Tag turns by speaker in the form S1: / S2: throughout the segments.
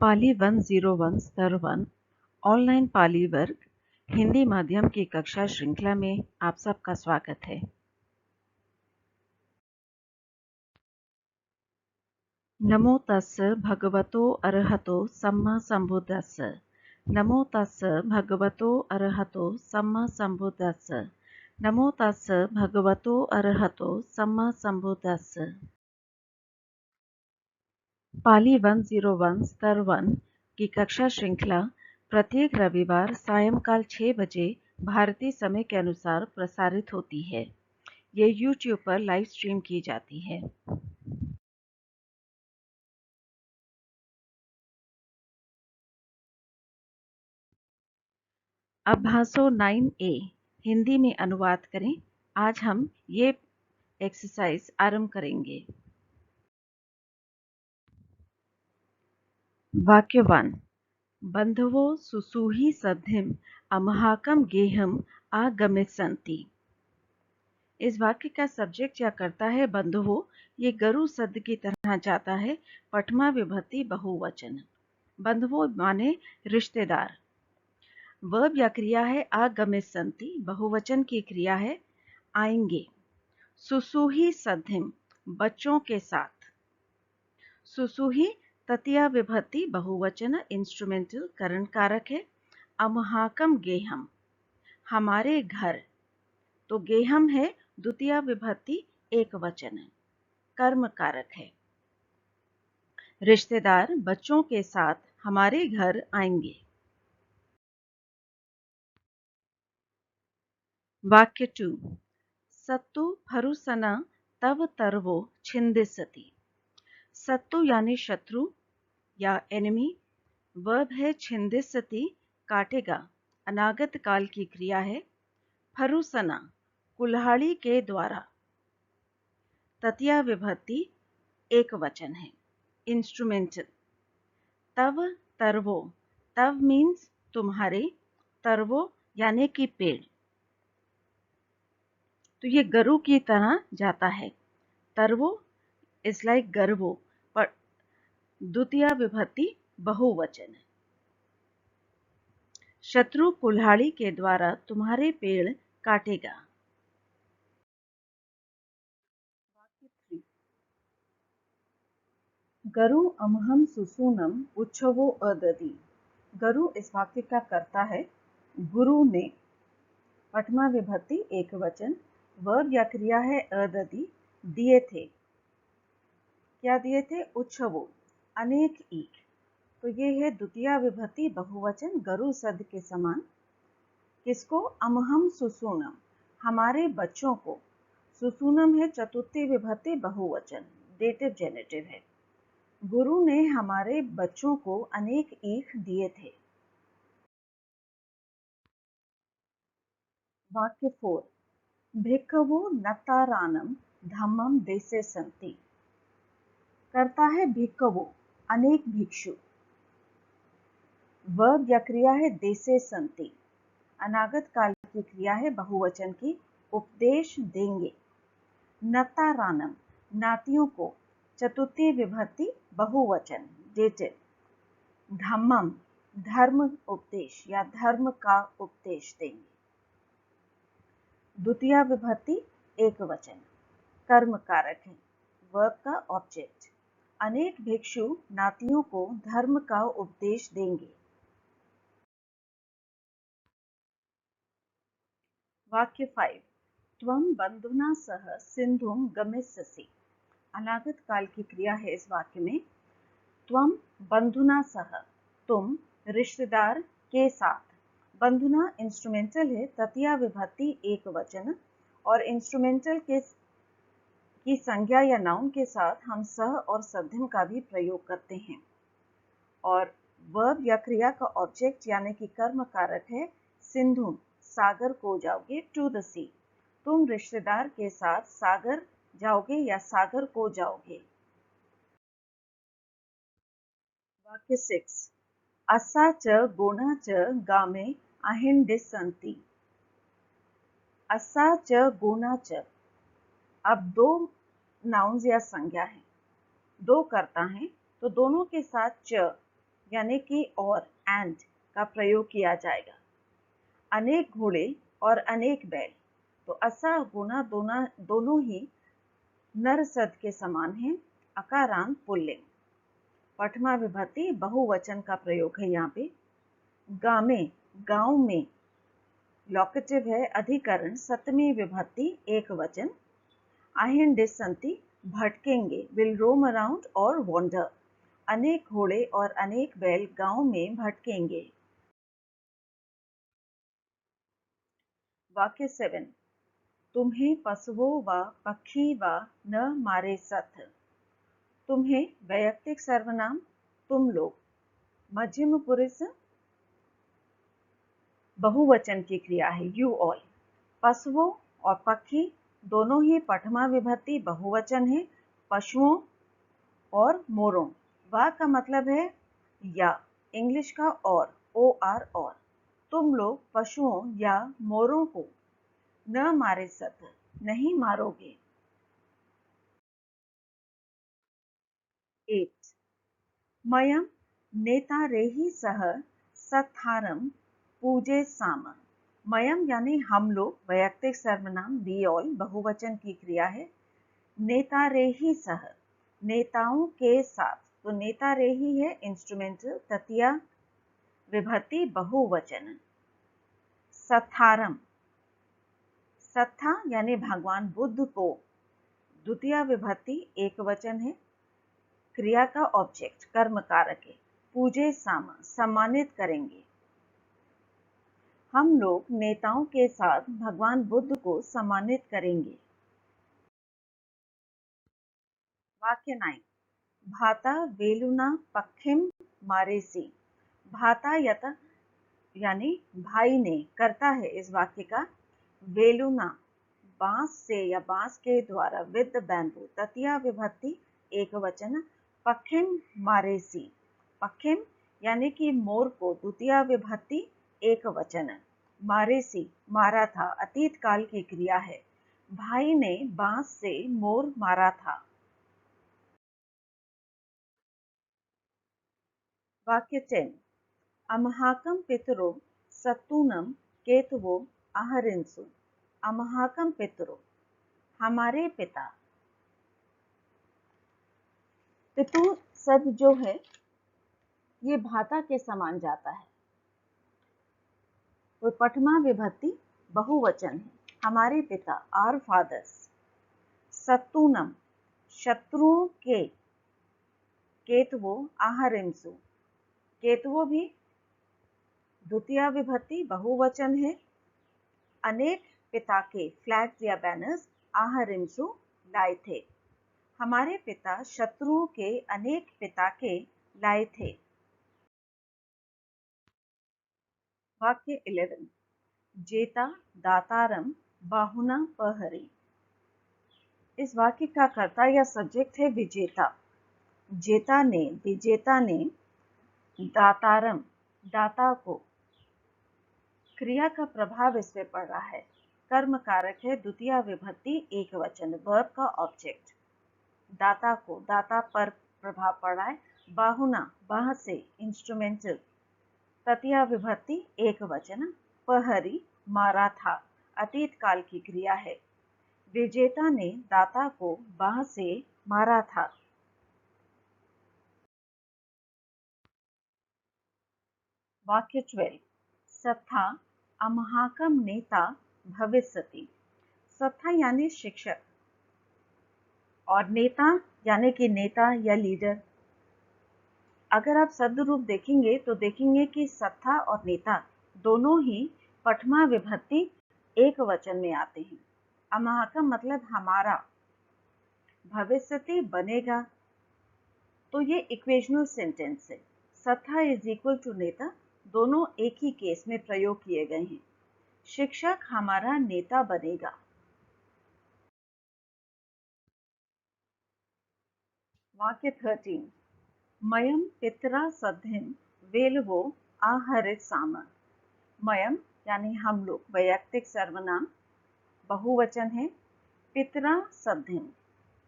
S1: पाली 101 स्तर 1 ऑनलाइन पाली वर्ग हिंदी माध्यम की कक्षा श्रृंखला में आप सबका स्वागत है। नमो तस्स भगवतो अरहतो सम्मा संबुद्दस्स। नमो तस्स भगवतो अरहतो सम्मा संबुद्दस्स। नमो तस्स भगवतो अरहतो सम्मा संबुद्दस्स। पाली 101 स्तर 1 की कक्षा श्रृंखला प्रत्येक रविवार सायंकाल 6 बजे भारतीय समय के अनुसार प्रसारित होती है। ये YouTube पर लाइव स्ट्रीम की जाती है। अभ्यासो 9A हिंदी में अनुवाद करें। आज हम ये एक्सरसाइज आरंभ करेंगे। वाक्य 1 बंधवो सुसूहि सद्धिम अमहाकम गेहम आगमिस्सन्ति। इस वाक्य का सब्जेक्ट या करता है बंधुओं। ये गरु सद्ध की तरह जाता है। पठमा विभक्ति बहुवचन। बंधुओं माने रिश्तेदार। वर्ब या क्रिया है आगमिस्सन्ति, बहुवचन की क्रिया है आएंगे। सुसूहि सद्धिम बच्चों के साथ। सुसूहि तृतीया विभक्ति बहुवचन इंस्ट्रूमेंटल करण कारक है। अमहाकम गेहम हमारे घर, तो गेहम है द्वितीय विभक्ति एक वचन है, कर्म कारक है। रिश्तेदार बच्चों के साथ हमारे घर आएंगे। वाक्य 2 सत्तु फरुसना तव तरवो छिंदिसति। सत्तु यानी शत्रु या एनिमी। वर्ब है छिंदिसति काटेगा, अनागत काल की क्रिया है। फरुसना कुल्हाड़ी के द्वारा, तृतीया विभक्ति एक वचन है, इंस्ट्रूमेंटल। तव तरवो, तव मीन्स तुम्हारे, तरवो यानी कि पेड़, तो ये गरु की तरह जाता है। तरवो इज लाइक गर्वो, पर द्वितीय विभक्ति बहुवचन है। शत्रु कुल्हाड़ी के द्वारा तुम्हारे पेड़ काटेगा। गरु अमहम सुसूनम उच्छवो अदति। गरु इस वाक्य का कर्ता है गुरु ने, पठमा विभक्ति एक वचन। वर्ब या क्रिया है अदति, दिए थे। क्या दिए थे? उच्छवो, अनेक ईख। तो ये है द्वितीय विभक्ति बहुवचन गरु सद के समान। किसको? अमहम सुसूनम, हमारे बच्चों को। सुसूनम है चतुर्थी विभक्ति बहुवचन, डेटिव जेनेटिव है। गुरु ने हमारे बच्चों को अनेक ईख दिए थे। वाक्य 4 भिक्खवो नतारानम धम्मम देसे संति। करता है भिक्खवो, अनेक भिक्षु। वर्ब या क्रिया है देसे संति, अनागत काल की क्रिया है बहुवचन की, उपदेश देंगे। नतारानम नातियों को, चतुर्थी विभक्ति बहुवचन डेटिव। धम्मम धर्म उपदेश या धर्म का उपदेश देंगे। द्वितीय विभक्ति एक वचन, कर्म कारक है, वर्ब का ऑब्जेक्ट। अनेक भिक्षु नातियों को धर्म का उपदेश देंगे। वाक्य 5 त्वं बंधुना सह सिंधुम गमिष्यसि। अनागत काल की क्रिया है इस वाक्य में। त्वं बंधुना सह, तुम रिश्तेदार के साथ। बंधुना इंस्ट्रूमेंटल है, तृतीया विभक्ति एक वचन, और इंस्ट्रूमेंटल की संज्ञा या नाउन के साथ हम सह और सद्धिम का भी प्रयोग करते हैं। और वर्ब या क्रिया का ऑब्जेक्ट यानी कि कर्म कारक है सिंधु, सागर को जाओगे, टू द सी। तुम रिश्तेदार के साथ सागर जाओगे या सागर को जाओगे। वाक्य 6 असा च गुणा च गामे अहिंदिस्सन्ति। असा च गुणा च, अब दो नाउन्स या संज्ञा हैं, दो कर्ता हैं, तो दोनों के साथ च यानी कि और एंड का प्रयोग किया जाएगा। अनेक घोड़े और अनेक बैल, तो असा गुना दोनों ही नर सद के समान हैं। अकारांत पुल्लिंग। पठमा विभक्ति बहुवचन का प्रयोग है यहाँ पे। गामे, गांव में, लोकेटिव है, अधिकरण, सप्तमी विभक्ति एक वचन। आहिंडिसंति, भटकेंगे, विल रोम अराउंड और वॉन्डर। अनेक घोड़े और अनेक बैल गांव में भटकेंगे। वाक्य 7, तुम्हें पशुओं व पक्षी व न मारे सथ। तुम्हें वैयक्तिक सर्वनाम तुम लोग, मध्यम पुरुष बहुवचन की क्रिया है यू ऑल। पशुओं और पक्षी दोनों ही प्रथमा विभक्ति बहुवचन है, पशुओं और मोरों। वा का मतलब है या, इंग्लिश का और, ओ आर और। तुम लोग पशुओं या मोरों को न मारे सत, नहीं मारोगे। 8 मयम नेतारेहि सह सत्थारम पूजे साम। मयम यानी हम लोग, वैयक्तिक सर्वनाम वी ऑल, बहुवचन की क्रिया है। नेतारेहि सह, नेताओं के साथ, तो नेतारेहि है इंस्ट्रूमेंटल, तृतीया विभक्ति बहुवचन। सत्थारम, सत्था यानी भगवान बुद्ध को, द्वितीय विभक्ति एक वचन है, क्रिया का ऑब्जेक्ट कर्म कारक है। पूजे साम, सम्मानित करेंगे। हम लोग नेताओं के साथ भगवान बुद्ध को सम्मानित करेंगे। वाक्य 9 भाता वेलुना पक्षिम मारेसी। भाता यत यानी भाई ने, करता है इस वाक्य का। वेलुना बांस से या बांस के द्वारा, विद बैम्बू, तृतीया विभक्ति एक वचन। पक्षिम मारेसी, पक्षिम यानी कि मोर को, द्वितीया विभक्ति एक वचन। मारेसी मारा था, अतीत काल की क्रिया है। भाई ने बांस से मोर मारा था। वाक्य 10 अमहाकम पितरो सत्तूनम केतुवो आहरिंसु। अमहाकम पितरो, हमारे पिता। पितु शब्द जो है ये भाता के समान जाता है, तो प्रथमा विभक्ति बहुवचन है। हमारे पिता, आवर फादर्स। सत्तूनम शत्रुओं के, केतुवो आहरिंसु, केतुवो भी द्वितीय विभक्ति बहुवचन है। अनेक पिता के, फ्लैग्स या बैनर्स, आहरिंसु लाए थे। हमारे पिता शत्रुओं के अनेक पिता के लाए थे। वाक्य 11 जेता दातारम बाहुना पहरी। इस वाक्य का कर्ता या सब्जेक्ट है विजेता। जेता ने, विजेता ने, दातारम, दाता को। क्रिया का प्रभाव इस पे पड़ रहा है। कर्म कारक है, द्वितीय विभक्ति एक वचन, वर्ब का ऑब्जेक्ट। दाता को, दाता पर प्रभाव पड़ रहा है। बाहुना, बाह से, इंस्ट्रूमेंटल, तृतीया विभक्ति एक वचन। पहरी मारा था, अतीत काल की क्रिया है। विजेता ने दाता को बाह से मारा था। वाक्य 12 सत्था अमहाकम नेता भविष्यति। सत्था यानी शिक्षक और नेता यानी कि नेता या लीडर। अगर आप शब्द रूप देखेंगे तो देखेंगे कि सत्ता और नेता दोनों ही प्रथमा विभक्ति एक वचन में आते हैं। अमहाकम मतलब हमारा, भविष्यति बनेगा, तो ये इक्वेशनल सेंटेंस है। सत्ता इज इक्वल टू नेता, दोनों एक ही केस में प्रयोग किए गए हैं। शिक्षक हमारा नेता बनेगा। वाक्य 13 मयम पितरा सद्धिम वेलवो आहरित साम। मयम यानी हम लोग, वैयक्तिक सर्वनाम बहुवचन है। पितरा सद्धिम,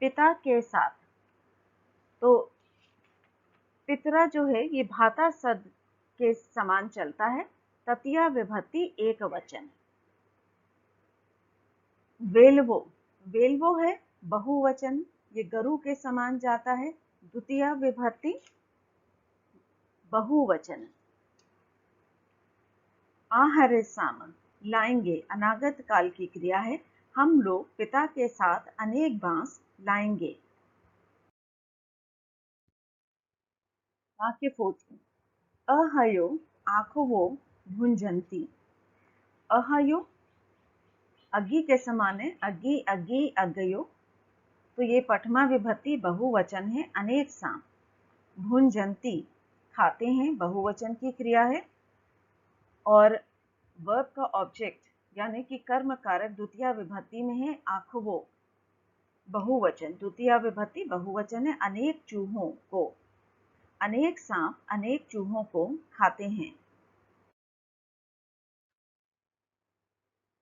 S1: पिता के साथ, तो पितरा जो है ये भाता सद के समान चलता है, तृतीया विभक्ति एक वचन। वेलवो, वेलवो है बहुवचन, ये गरु के समान जाता है, द्वितीया विभक्ति बहुवचन। आहरे साम, लाएंगे, अनागत काल की क्रिया है, हम लोग पिता के साथ अनेक बांस लाएंगे। वाक्य 14, अहयो आखवो भुंजंती। अहयो अग्गी के समान है, अग्गी अग्गी अगयो, तो ये पठमा विभक्ति बहुवचन है, अनेक साम। भुंजंती खाते हैं, बहुवचन की क्रिया है, और वर्ब का ऑब्जेक्ट यानी कि कर्म कारक द्वितीय विभक्ति में है, आखवो बहुवचन, द्वितीय विभक्ति बहुवचन है, अनेक चूहों को, अनेक सांप अनेक चूहों को खाते हैं।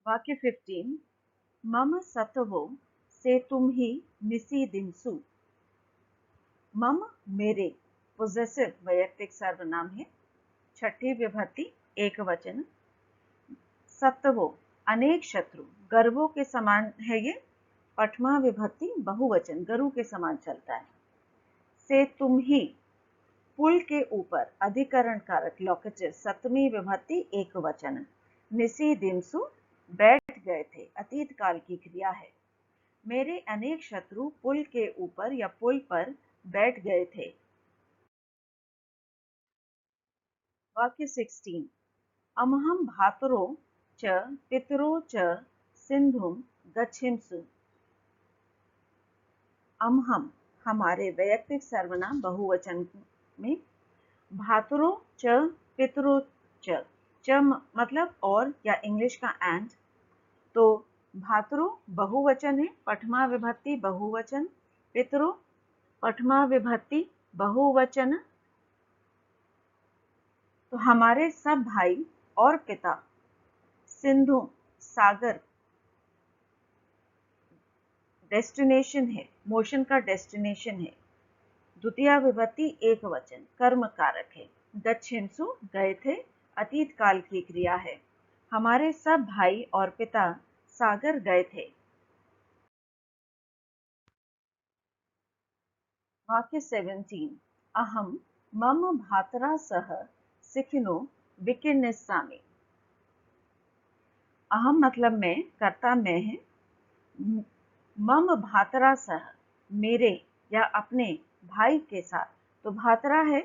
S1: वाक्य 15, मम सतवो से तुम ही निसी दिनसु। मम मेरे, पोजेसिव वैयक्तिक सर्वनाम है, छठी विभक्ति एक वचन। सत्वो अनेक शत्रु, गर्वों के समान है ये, पठमा विभक्ति बहुवचन, गरु के समान चलता है। से तुम ही, पुल के ऊपर, अधिकरण कारक लोकेटिव, सप्तमी विभक्ति एक वचन। निसी दिनसु बैठ गए थे, अतीत काल की क्रिया है। मेरे अनेक शत्रु पुल के ऊपर या पुल पर बैठ गए थे। वाक्य 16, अमहम भातरो च पितरो च सिंधुम गच्छिमसु। अमहम हमारे, वैयक्तिक सर्वनाम बहुवचन में। भातरो च पितरो च मतलब और या इंग्लिश का एंड, तो भातरो बहुवचन है, पठमा विभक्ति बहुवचन, पितरो पठमा विभक्ति बहुवचन, तो हमारे सब भाई और पिता। सिंधु सागर डेस्टिनेशन है, मोशन का डेस्टिनेशन है, द्वितीय विभक्ति एक वचन, कर्म कारक है। गच्छिमसु गए थे, अतीत काल की क्रिया है, हमारे सब भाई और पिता सागर गए थे। वाक्य 17, अहम मम भातरा सह सिखिनो विकिन्निस्सामि। अहम मतलब मैं, कर्ता मैं है, मम भातरा सह मेरे या अपने भाई के साथ, तो भातरा है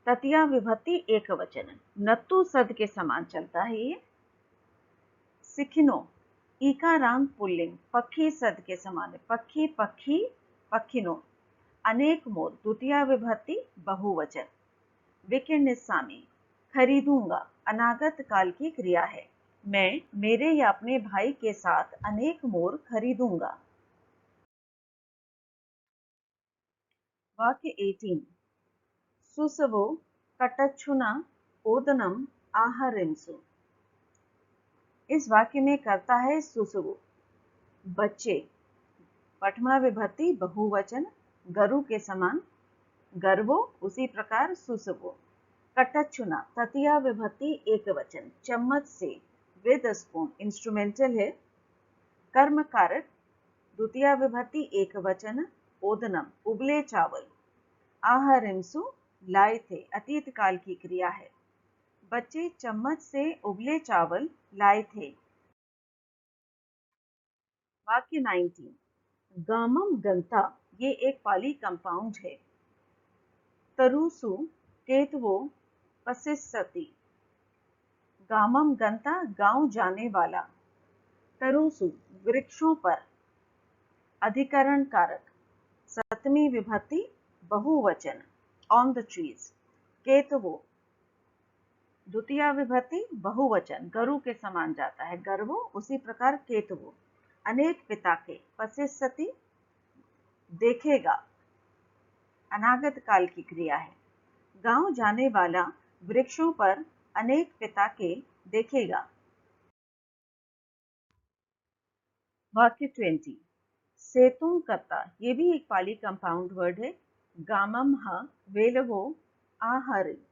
S1: तृतीया विभक्ति एक वचन, नत्तु सद के समान चलता है ये। सिखिनो ईकारांत पुल्लिंग, पक्षी सद के समान है, पक्षी पक्षी पक्षिनो। अनेक मोर द्वितीय विभक्ति बहुवचन। विकिन्निस्सामि खरीदूंगा, अनागत काल की क्रिया है, मैं मेरे या अपने भाई के साथ अनेक मोर खरीदूंगा। वाक्य 18, सुसवो कटच्छुना ओदनम आहरिंसु। इस वाक्य में करता है सुसवो, बच्चे, पठमा विभक्ति बहुवचन, गरु के समान, गर्वो उसी प्रकार सुसवो। कटच्छुना तृतीया विभक्ति एक वचन, चम्मच से, विद स्पून इंस्ट्रूमेंटल है, कर्म कारक द्वितीया विभक्ति एक वचन, ओदनम उबले चावल, आहरिंसु लाए थे, अतीत काल की क्रिया है, बच्चे चम्मच से उबले चावल लाए थे। वाक्य 19, गामम गंता, ये एक पाली कंपाउंड है। तरुसु केतवो पसिस्सति, गामम गंता गांव जाने वाला, तरुसु वृक्षों पर, अधिकरण कारक, सप्तमी विभक्ति बहुवचन, ऑन द ट्रीज। केतवो द्वितीय विभक्ति बहुवचन, गरु के समान जाता है, गर्वो उसी प्रकार केतवो। अनेक पिता के, पसिस्सति देखेगा, अनागत काल की क्रिया है, गांव जाने वाला वृक्षों पर अनेक पिता के देखेगा। वाक्य 20, सेतुं कत्ता, ये भी एक पाली कंपाउंड वर्ड है, गामम ह वेलवो आहरि,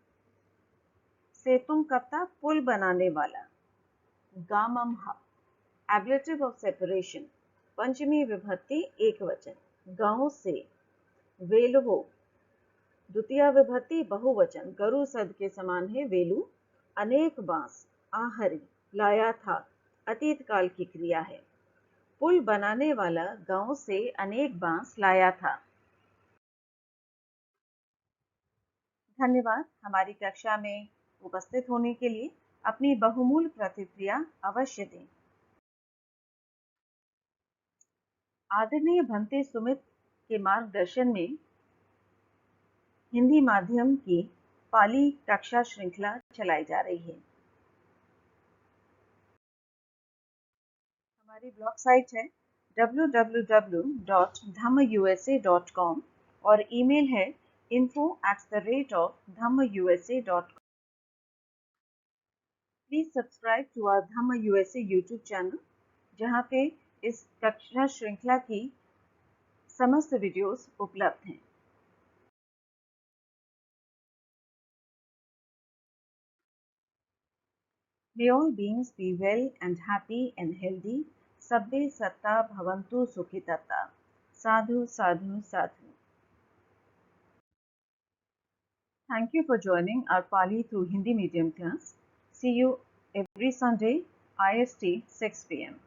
S1: सेतुम कप्ता पुल बनाने वाला। गाममहा, एब्लेटिव ऑफ सेपरेशन, पंचमी विभक्ति एक वचन, गांव से। वेलवो, द्वितीय विभक्ति बहुवचन, गरु सद के समान है वेलू। अनेक बांस, आहरि, लाया था, अतीत काल की क्रिया है। पुल बनाने वाला गांव से अनेक बांस लाया था। धन्यवाद हमारी कक्षा में उपस्थित होने के लिए। अपनी बहुमूल्य प्रतिक्रिया अवश्य दें। आदरणीय भंते सुमित के मार्गदर्शन में हिंदी माध्यम की पाली कक्षा श्रृंखला चलाई जा रही है। हमारी ब्लॉग साइट है www.dhammausa.com और ईमेल है info@dhammausa.com। Please subscribe to our Dhamma USA YouTube channel, जहां पे इस कक्षा श्रृंखला की समस्त वीडियोस उपलब्ध हैं। May all beings be well and happy and healthy. Sabbe satta bhavantu sukhitatta. Sadhu, sadhu, sadhu. Thank you for joining our Pali through Hindi medium class. See you every Sunday, IST 6 p.m.